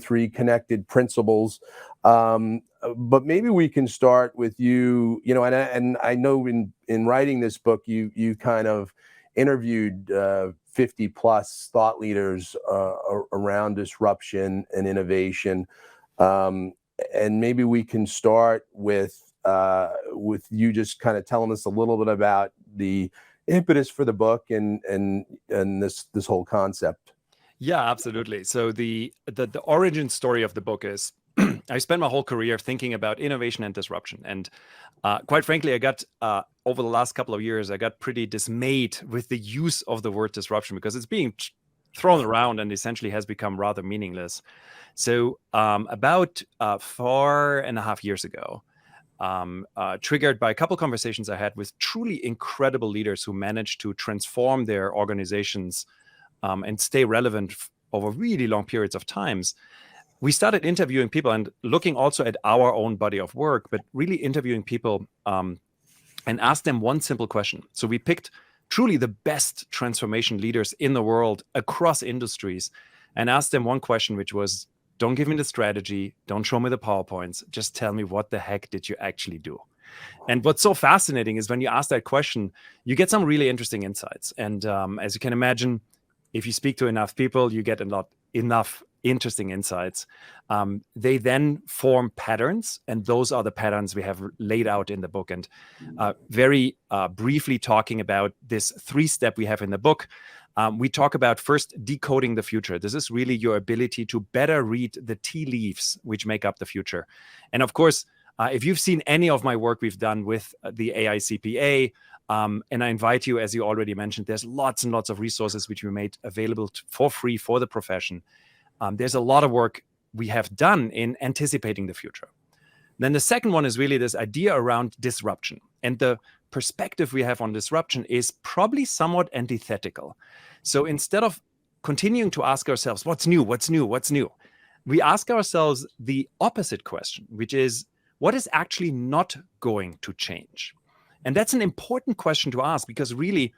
three connected principles. But maybe we can start with you, and I know in writing this book, you kind of interviewed 50 plus thought leaders around disruption and innovation. And maybe we can start with you just kind of telling us a little bit about the impetus for the book and this whole concept. Yeah, absolutely. So the origin story of the book is I spent my whole career thinking about innovation and disruption. And quite frankly, I got over the last couple of years, I got pretty dismayed with the use of the word disruption because it's being thrown around and essentially has become rather meaningless. So about 4.5 years ago, triggered by a couple conversations I had with truly incredible leaders who managed to transform their organizations and stay relevant over really long periods of times, we started interviewing people and looking also at our own body of work, but really interviewing people and asked them one simple question. So we picked truly the best transformation leaders in the world across industries and asked them one question, which was, don't give me the strategy, don't show me the PowerPoints, just tell me what the heck did you actually do? And what's so fascinating is when you ask that question, you get some really interesting insights. And as you can imagine, if you speak to enough people, you get enough interesting insights. They then form patterns, and those are the patterns we have laid out in the book. And very briefly talking about this 3-step we have in the book, we talk about first decoding the future. This is really your ability to better read the tea leaves which make up the future. And of course, if you've seen any of my work we've done with the AICPA, and I invite you, as you already mentioned, there's lots and lots of resources which we made available for free for the profession. There's a lot of work we have done in anticipating the future. Then the second one is really this idea around disruption. And the perspective we have on disruption is probably somewhat antithetical. So instead of continuing to ask ourselves, what's new, we ask ourselves the opposite question, which is, what is actually not going to change? And that's an important question to ask because really,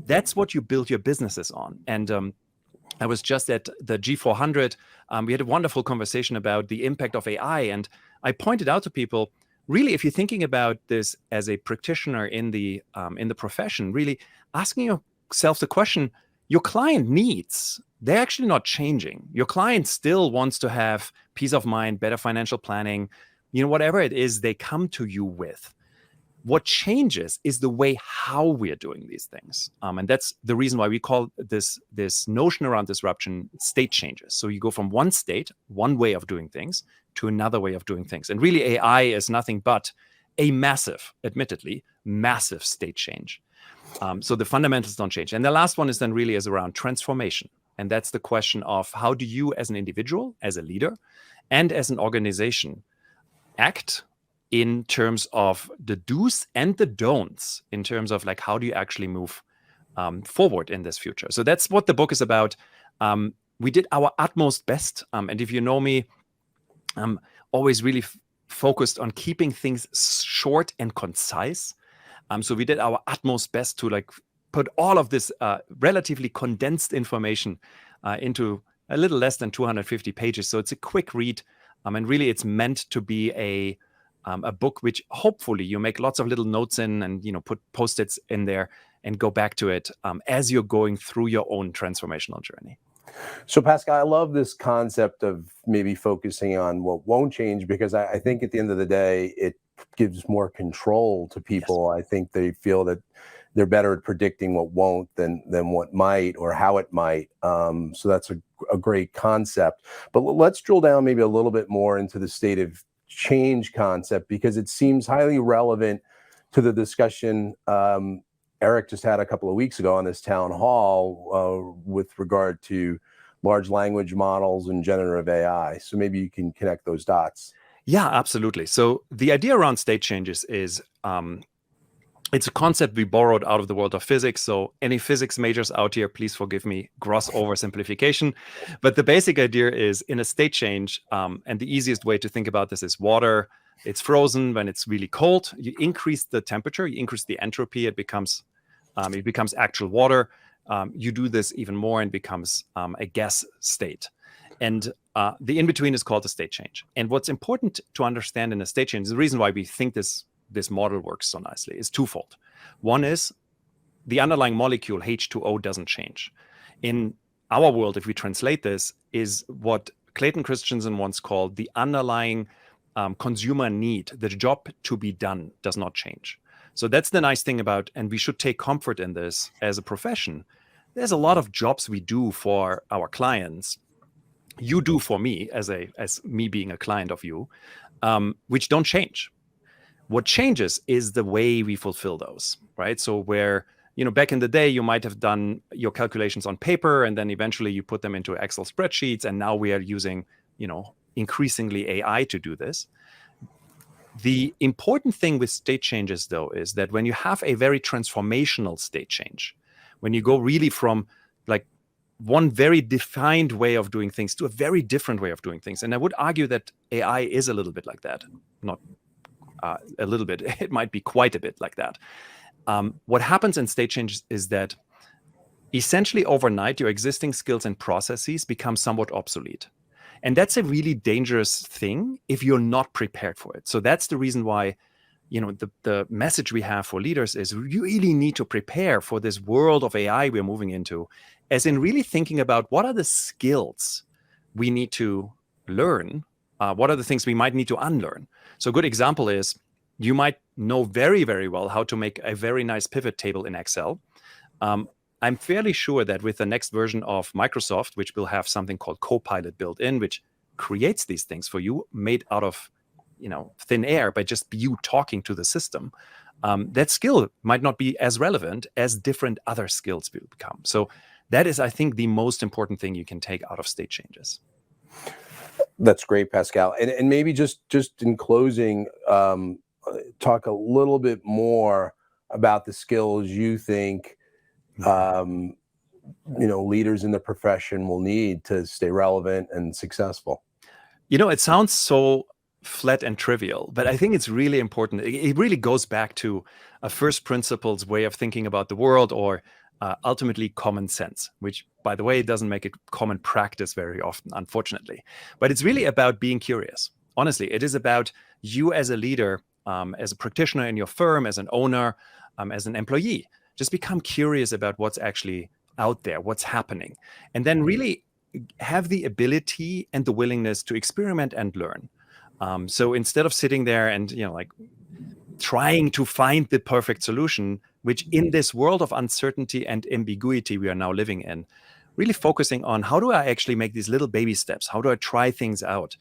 that's what you build your businesses on. And I was just at the G400. We had a wonderful conversation about the impact of AI. And I pointed out to people, really, if you're thinking about this as a practitioner in the profession, really asking yourself the question, your client needs, they're actually not changing. Your client still wants to have peace of mind, better financial planning, whatever it is they come to you with. What changes is the way how we are doing these things. And that's the reason why we call this notion around disruption state changes. So you go from one state, one way of doing things, to another way of doing things. And really AI is nothing but a massive, admittedly, massive state change. So the fundamentals don't change. And the last one is then really is around transformation. And that's the question of how do you as an individual, as a leader, and as an organization act in terms of the do's and the don'ts, in terms of like, how do you actually move forward in this future? So that's what the book is about. We did our utmost best. And if you know me, I'm always really focused on keeping things short and concise. So we did our utmost best to put all of this relatively condensed information into a little less than 250 pages. So it's a quick read. And really it's meant to be a book which hopefully you make lots of little notes in and put post-its in there and go back to it as you're going through your own transformational journey. So Pascal, I love this concept of maybe focusing on what won't change, because I think at the end of the day, it gives more control to people. Yes. I think they feel that they're better at predicting what won't than what might or how it might. So that's a great concept. But let's drill down maybe a little bit more into the state of change concept, because it seems highly relevant to the discussion Eric just had a couple of weeks ago on this town hall with regard to large language models and generative AI. So maybe you can connect those dots. Yeah, absolutely. So the idea around state changes is it's a concept we borrowed out of the world of physics. So any physics majors out here, please forgive me, gross oversimplification. But the basic idea is in a state change, and the easiest way to think about this is water. It's frozen when it's really cold. You increase the temperature, you increase the entropy, it becomes actual water. You do this even more and becomes a gas state. And the in-between is called a state change. And what's important to understand in a state change, the reason why we think this model works so nicely, is twofold. One is the underlying molecule H2O doesn't change. In our world, if we translate this, is what Clayton Christensen once called the underlying consumer need. The job to be done does not change. So that's the nice thing about, and we should take comfort in this as a profession. There's a lot of jobs we do for our clients. You do for me as me being a client of you, which don't change. What changes is the way we fulfill those, right? So where, back in the day, you might have done your calculations on paper and then eventually you put them into Excel spreadsheets. And now we are using, increasingly AI to do this. The important thing with state changes, though, is that when you have a very transformational state change, when you go really from like one very defined way of doing things to a very different way of doing things, and I would argue that AI is a little bit like that, not a little bit, it might be quite a bit like that. What happens in state changes is that essentially overnight, your existing skills and processes become somewhat obsolete. And that's a really dangerous thing if you're not prepared for it. So that's the reason why, the message we have for leaders is you really need to prepare for this world of AI we're moving into, as in really thinking about what are the skills we need to learn, what are the things we might need to unlearn. So a good example is you might know very, very well how to make a very nice pivot table in Excel. I'm fairly sure that with the next version of Microsoft, which will have something called Copilot built in, which creates these things for you, made out of thin air by just you talking to the system, that skill might not be as relevant as different other skills will become. So that is, I think, the most important thing you can take out of state changes. That's great, Pascal. And maybe just in closing, talk a little bit more about the skills you think leaders in the profession will need to stay relevant and successful. It sounds so flat and trivial, but I think it's really important. It really goes back to a first principles way of thinking about the world, or ultimately common sense, which, by the way, doesn't make it common practice very often, unfortunately. But it's really about being curious. Honestly, it is about you as a leader, as a practitioner in your firm, as an owner, as an employee. Just become curious about what's actually out there, what's happening, and then really have the ability and the willingness to experiment and learn. So instead of sitting there and trying to find the perfect solution, which in this world of uncertainty and ambiguity we are now living in, really focusing on how do I actually make these little baby steps? How do I try things out?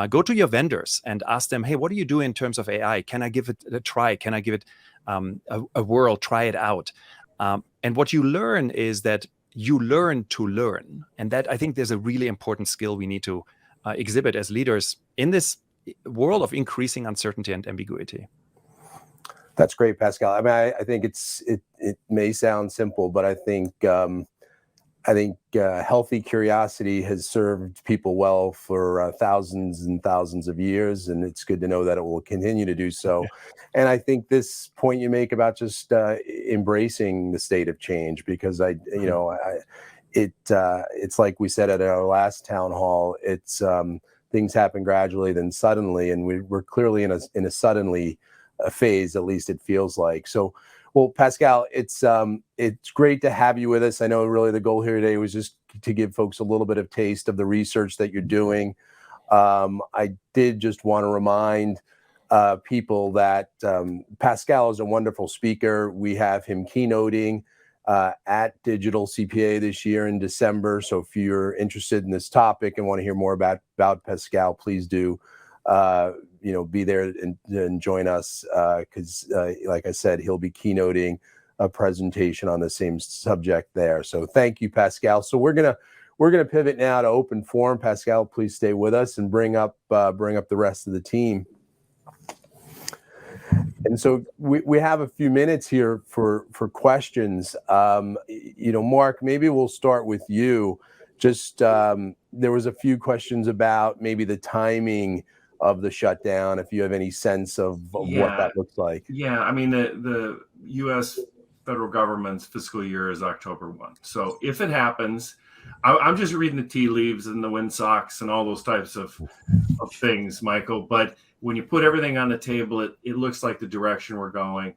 Go to your vendors and ask them, hey, what do you do in terms of AI? Can I give it a try? Can I give it a whirl? Try it out. And what you learn is that you learn to learn. And that, I think, there's a really important skill we need to exhibit as leaders in this world of increasing uncertainty and ambiguity. That's great, Pascal. I mean, I think it may sound simple, but I think healthy curiosity has served people well for thousands and thousands of years, and it's good to know that it will continue to do so. And I think this point you make about just embracing the state of change, because it's like we said at our last town hall. It's things happen gradually, then suddenly, and we're clearly in a suddenly phase. At least it feels like so. Well, Pascal, it's great to have you with us. I know really the goal here today was just to give folks a little bit of taste of the research that you're doing. I did just want to remind people that Pascal is a wonderful speaker. We have him keynoting at Digital CPA this year in December. So if you're interested in this topic and want to hear more about Pascal, please do be there and join us, because like I said, he'll be keynoting a presentation on the same subject there. So thank you, Pascal. So we're gonna pivot now to open forum. Pascal, please stay with us and bring up the rest of the team. And so we have a few minutes here for questions. Mark, maybe we'll start with you. Just there was a few questions about maybe the timing of the shutdown, if you have any sense of what that looks like. Yeah, I mean, the U.S. federal government's fiscal year is October 1. So if it happens, I'm just reading the tea leaves and the windsock and all those types of things, Michael. But when you put everything on the table, it looks like the direction we're going.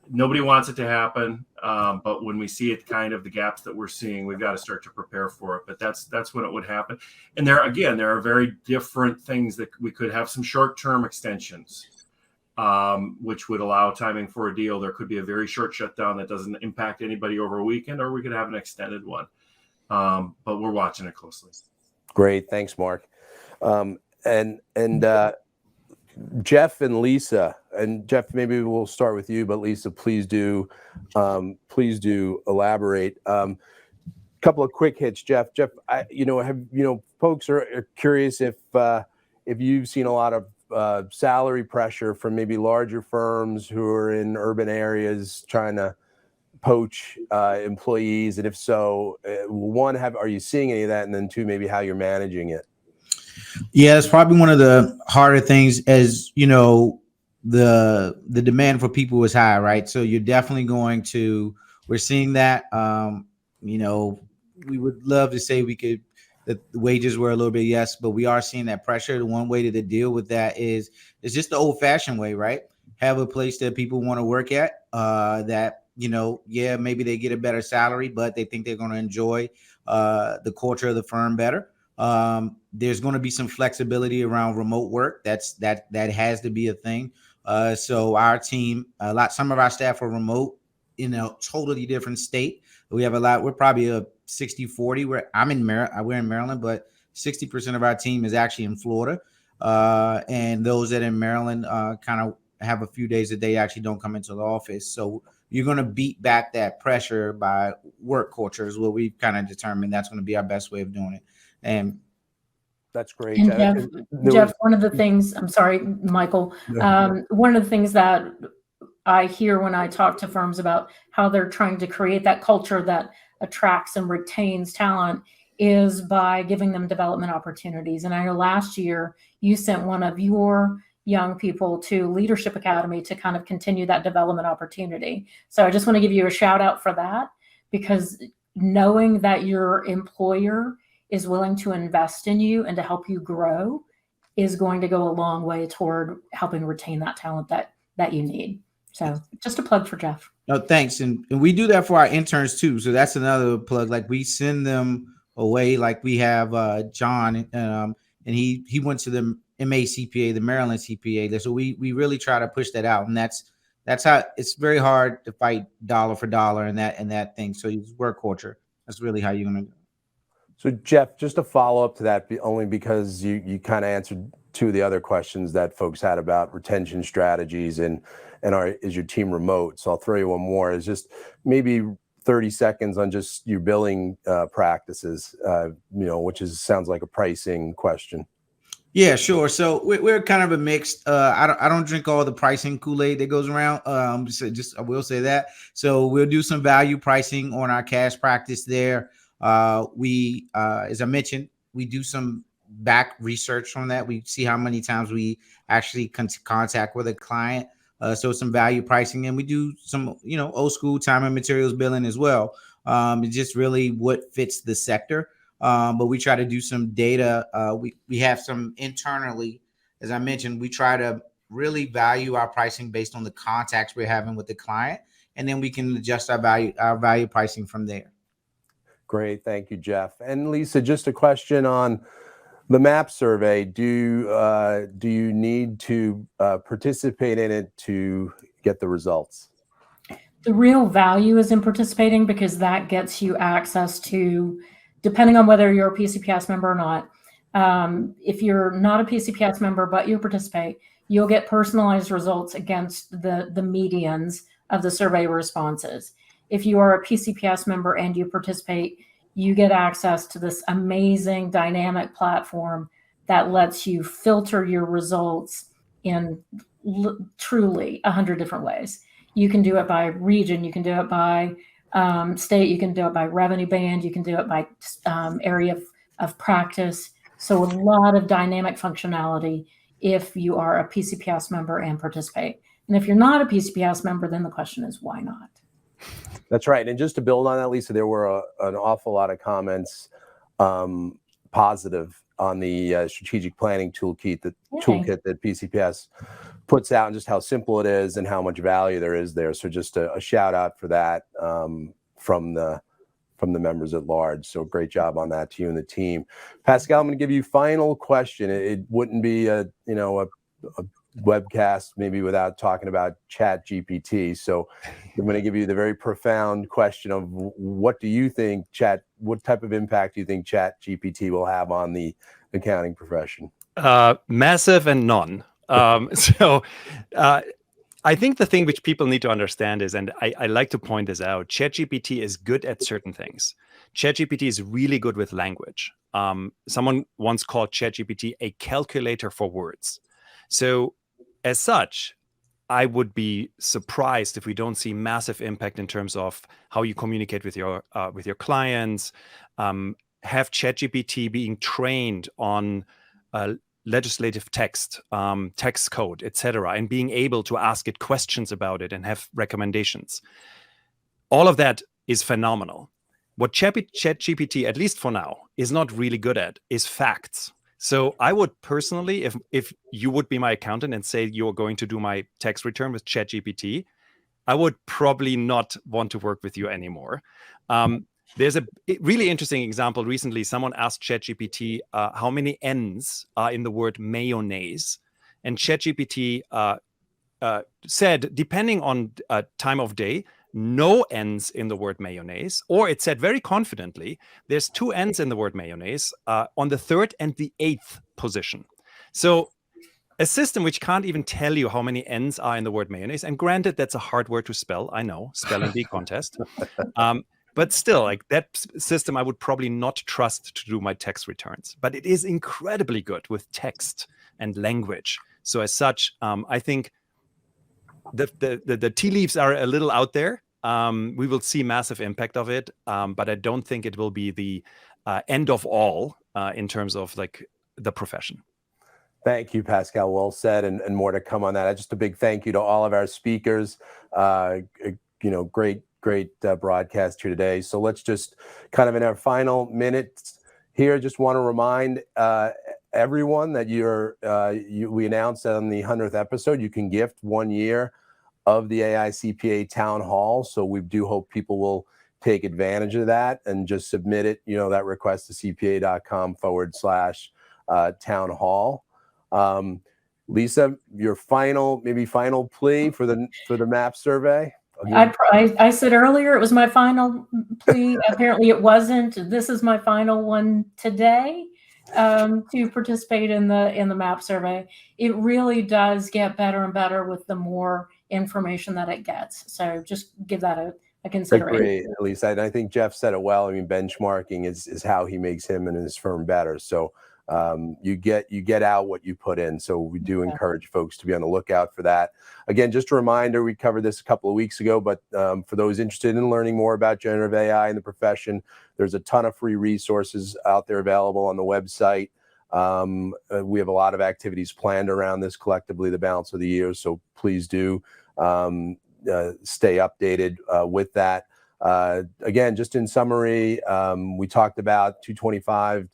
Nobody wants it to happen, but when we see it, kind of the gaps that we're seeing, we've got to start to prepare for it. But that's when it would happen. And there are very different things that we could have some short-term extensions, which would allow timing for a deal. There could be a very short shutdown that doesn't impact anybody over a weekend, or we could have an extended one. But we're watching it closely. Great, thanks, Mark. And Jeff and Lisa, and Jeff, maybe we'll start with you, but Lisa, please do elaborate. Couple of quick hits, Jeff. Folks are curious if you've seen a lot of salary pressure from maybe larger firms who are in urban areas trying to poach employees, and if so, one, are you seeing any of that, and then two, maybe how you're managing it? Yeah, it's probably one of the harder things. As you know, the demand for people is high, right? So you're definitely we're seeing that. We would love to say that the wages were a little bit, yes, but we are seeing that pressure. The one way to deal with that is just the old fashioned way, right? Have a place that people want to work at, that, maybe they get a better salary, but they think they're going to enjoy the culture of the firm better. There's going to be some flexibility around remote work. That has to be a thing. So our team, some of our staff are remote in a totally different state. We have we're probably a 60-40. We're in Maryland, but 60% of our team is actually in Florida. And those that are in Maryland kind of have a few days that they actually don't come into the office. So you're going to beat back that pressure by work culture is what we've kind of determined. That's going to be our best way of doing it. And that's great. And Jeff, one of the things, I'm sorry, Michael, one of the things that I hear when I talk to firms about how they're trying to create that culture that attracts and retains talent is by giving them development opportunities. And I know last year you sent one of your young people to Leadership Academy to kind of continue that development opportunity. So I just want to give you a shout out for that, because knowing that your employer is willing to invest in you and to help you grow is going to go a long way toward helping retain that talent that you need. So just a plug for Jeff. No, thanks. And we do that for our interns too. So that's another plug. Like we send them away. Like we have John, and he went to the MACPA, the Maryland CPA. So we really try to push that out. And that's how it's very hard to fight dollar for dollar and that thing. So it's work culture. That's really how you're going to. So Jeff, just a follow up to that, only because you kind of answered two of the other questions that folks had about retention strategies and is your team remote? So I'll throw you one more. Is just maybe 30 seconds on just your billing practices, which sounds like a pricing question. Yeah, sure. So we're kind of a mixed. I don't drink all the pricing Kool-Aid that goes around. So I will say that. So we'll do some value pricing on our cash practice there. We, as I mentioned, we do some back research on that. We see how many times we actually contact with a client. So some value pricing, and we do some, old school time and materials billing as well. It's just really what fits the sector. But we try to do some data. We have some internally, as I mentioned, we try to really value our pricing based on the contacts we're having with the client, and then we can adjust our value pricing from there. Great. Thank you, Jeff. And Lisa, just a question on The MAP survey, do you need to participate in it to get the results? The real value is in participating because that gets you access to, depending on whether you're a PCPS member or not. If you're not a PCPS member, but you participate, you'll get personalized results against the medians of the survey responses. If you are a PCPS member and you participate, you get access to this amazing dynamic platform that lets you filter your results in truly 100 different ways. You can do it by region, you can do it by state, you can do it by revenue band, you can do it by area of practice. So a lot of dynamic functionality if you are a PCPS member and participate. And if you're not a PCPS member, then the question is, why not? That's right. And just to build on that, Lisa, there were an awful lot of comments positive on the strategic planning toolkit that PCPS puts out, and just how simple it is and how much value there is there. So just a shout out for that from the members at large. So great job on that to you and the team. Pascal, I'm going to give you final question. It wouldn't be a webcast maybe without talking about ChatGPT. So I'm going to give you the very profound question of what do you think what type of impact do you think ChatGPT will have on the accounting profession? Massive and none. I think the thing which people need to understand is, and I like to point this out, ChatGPT is good at certain things. ChatGPT is really good with language. Someone once called ChatGPT a calculator for words. So as such, I would be surprised if we don't see massive impact in terms of how you communicate with your clients, have ChatGPT being trained on legislative text, text code, etc., and being able to ask it questions about it and have recommendations. All of that is phenomenal. What ChatGPT, at least for now, is not really good at is facts. So I would personally, if you would be my accountant and say you're going to do my tax return with ChatGPT, I would probably not want to work with you anymore. There's a really interesting example. Recently, someone asked ChatGPT how many N's are in the word mayonnaise. And ChatGPT said, depending on time of day, no N's in the word mayonnaise. Or it said very confidently, there's 2 N's in the word mayonnaise on the 3rd and the 8th position. So a system which can't even tell you how many N's are in the word mayonnaise. And granted, that's a hard word to spell. I know, spelling bee contest. But still, like that system, I would probably not trust to do my tax returns. But it is incredibly good with text and language. So as such, I think the tea leaves are a little out there. We will see massive impact of it, but I don't think it will be the end of all in terms of like the profession. Thank you, Pascal. Well said, and more to come on that. Just a big thank you to all of our speakers. Great broadcast here today. So let's just kind of in our final minutes here, just want to remind everyone that we announced that on the 100th episode, you can gift 1 year of the AICPA Town Hall. So we do hope people will take advantage of that and just submit it, that request to cpa.com/town hall. Lisa, your final plea for the MAP survey? I said earlier it was my final plea. Apparently it wasn't. This is my final one today to participate in the MAP survey. It really does get better and better with the more information that it gets. So just give that a consideration. Great, Lisa. And I think Jeff said it well. I mean, benchmarking is how he makes him and his firm better. So you get out what you put in. So we do encourage folks to be on the lookout for that. Again, just a reminder, we covered this a couple of weeks ago, but for those interested in learning more about generative AI in the profession, there's a ton of free resources out there available on the website. We have a lot of activities planned around this collectively the balance of the year. So please do stay updated with that. Again, just in summary, we talked about 225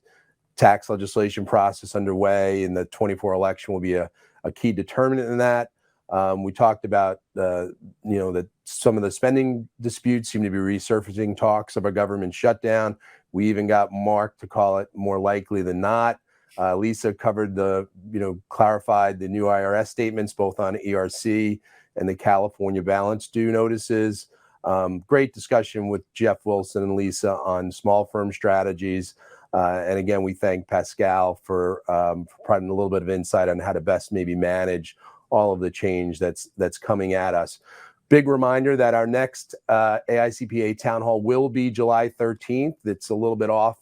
tax legislation process underway, and the 24 election will be a key determinant in that. We talked about that some of the spending disputes seem to be resurfacing, talks of a government shutdown. We even got Mark to call it more likely than not. Lisa covered clarified the new IRS statements, both on ERC and the California balance due notices. Great discussion with Jeff Wilson and Lisa on small firm strategies. And again, we thank Pascal for providing a little bit of insight on how to best maybe manage all of the change that's coming at us. Big reminder that our next AICPA Town Hall will be July 13th. It's a little bit off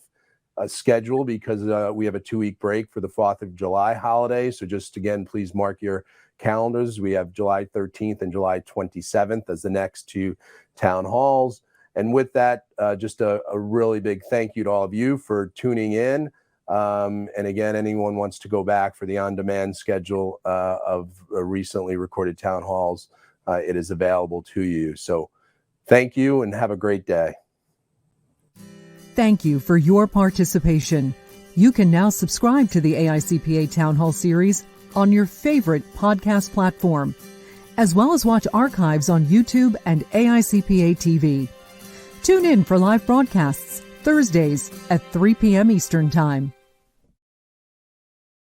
schedule because we have a 2-week break for the 4th of July holiday. So just again, please mark your calendars. We have July 13th and July 27th as the next 2 town halls. And with that, just a really big thank you to all of you for tuning in. And again, anyone wants to go back for the on-demand schedule of recently recorded town halls, it is available to you. So thank you and have a great day. Thank you for your participation. You can now subscribe to the AICPA Town Hall series on your favorite podcast platform, as well as watch archives on YouTube and AICPA TV. Tune in for live broadcasts Thursdays at 3 p.m. Eastern Time.